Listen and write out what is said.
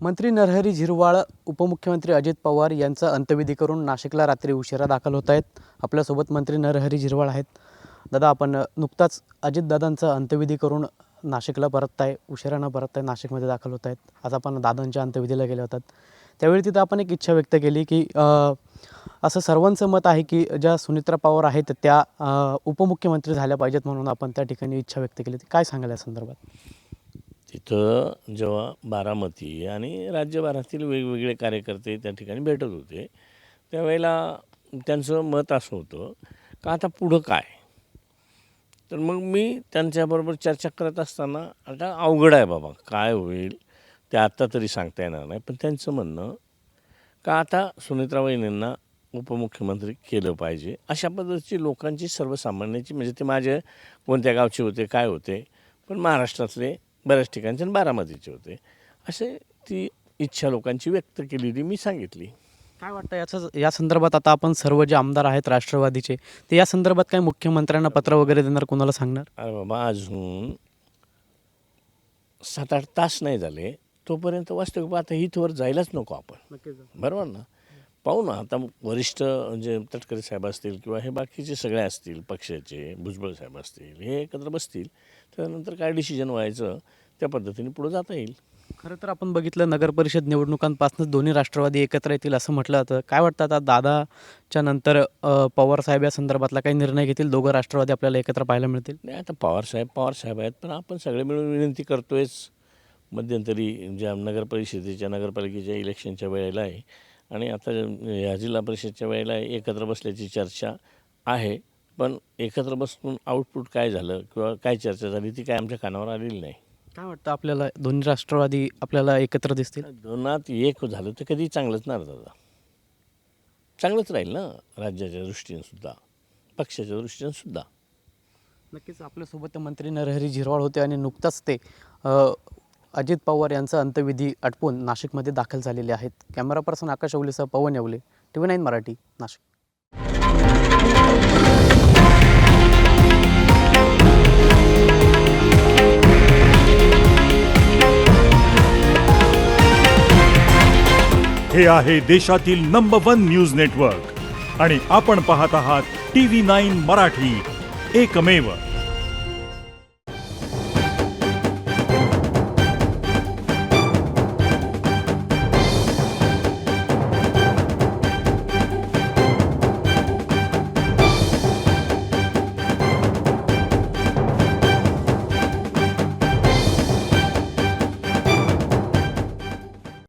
मंत्री नरहरी झिरवाळ, उपमुख्यमंत्री अजित पवार यांचा अंत्यविधी करून नाशिकला रात्री उशिरा दाखल होत आहेत. आपल्यासोबत मंत्री नरहरी झिरवाळ आहेत. दादा, आपण नुकताच अजितदादांचा अंत्यविधी करून नाशिकला परतताय, उशिरानं परतताय, नाशिकमध्ये दाखल होत आहेत. आज आपण दादांच्या अंत्यविधीला गेले होतात. त्यावेळी तिथं आपण एक इच्छा व्यक्त केली की असं सर्वांचं मत आहे की ज्या सुनित्रा पवार आहेत त्या उपमुख्यमंत्री झाल्या पाहिजेत, म्हणून आपण त्या ठिकाणी इच्छा व्यक्त केली. काय सांगाल या संदर्भात? तिथं जेव्हा बारामती आणि राज्यभरातील वेगवेगळे कार्यकर्ते त्या ठिकाणी भेटत होते, त्यावेळेला त्यांचं मत असं होतं का आता पुढं काय. तर मग मी त्यांच्याबरोबर चर्चा करत असताना, आता अवघड आहे बाबा, काय होईल ते आत्ता तरी सांगता येणार नाही, पण त्यांचं म्हणणं का आता सुनित्रा वहिनींना उपमुख्यमंत्री केलं पाहिजे, अशा पद्धतीची लोकांची, सर्वसामान्यांची, म्हणजे ते माझे कोणत्या गावचे होते, काय होते, पण महाराष्ट्रातले बऱ्याच ठिकाणचे आणि बारामतीचे होते, असे ती इच्छा लोकांची व्यक्त केलेली मी सांगितली. काय वाटतं या संदर्भात? आता आपण सर्व जे आमदार आहेत राष्ट्रवादीचे, ते या संदर्भात काय मुख्यमंत्र्यांना पत्र वगैरे देणार, कोणाला सांगणार? अरे बाबा, अजून 7-8 तास नाही झाले, तोपर्यंत वास्तविक आता इथवर जायलाच नको आपण, बरोबर ना? पाहू ना, आता वरिष्ठ जे तटकरे साहेब असतील किंवा हे बाकीचे सगळे असतील पक्षाचे, भुजबळ साहेब असतील, हे एकत्र बसतील, त्यानंतर काय डिसिजन व्हायचं त्या पद्धतीने पुढे जाता येईल. खरं तर आपण बघितलं, नगरपरिषद निवडणुकांपासूनच दोन्ही राष्ट्रवादी एकत्र येतील असं म्हटलं जातं. काय वाटतं आता दादाच्या नंतर पवार साहेब या संदर्भातला काही निर्णय घेतील? दोघं राष्ट्रवादी आपल्याला एकत्र पाहायला मिळतील? नाही, आता पवार साहेब आहेत, पण आपण सगळे मिळून विनंती करतोयच. मध्यंतरी ज्या नगरपालिकेच्या इलेक्शनच्या वेळेला आहे आणि आता या जिल्हा परिषदच्या वेळेला एकत्र बसल्याची चर्चा आहे, पण एकत्र बसून आउटपुट काय झालं किंवा काय चर्चा झाली ती काय आमच्या कानावर आलेली नाही. काय वाटतं आपल्याला, दोन्ही राष्ट्रवादी आपल्याला एकत्र दिसतील? दोनात एक झालं तर कधी चांगलंच ना दादा, चांगलंच राहील ना, राज्याच्या दृष्टीनेसुद्धा, पक्षाच्या दृष्टीनेसुद्धा. नक्कीच आपल्यासोबत मंत्री नरहरी झिरवाळ होते आणि नुकताच ते अजित पवार यांचा अंत्यविधी आटपून नाशिकमध्ये दाखल झालेले आहेत. कॅमेरा पर्सन आकाश ओवलेसह पवन येवले, TV9 मराठी, नाशिक. हे आहे देशातील नंबर 1 न्यूज नेटवर्क आणि आपण पाहत आहात TV9 मराठी, एकमेव.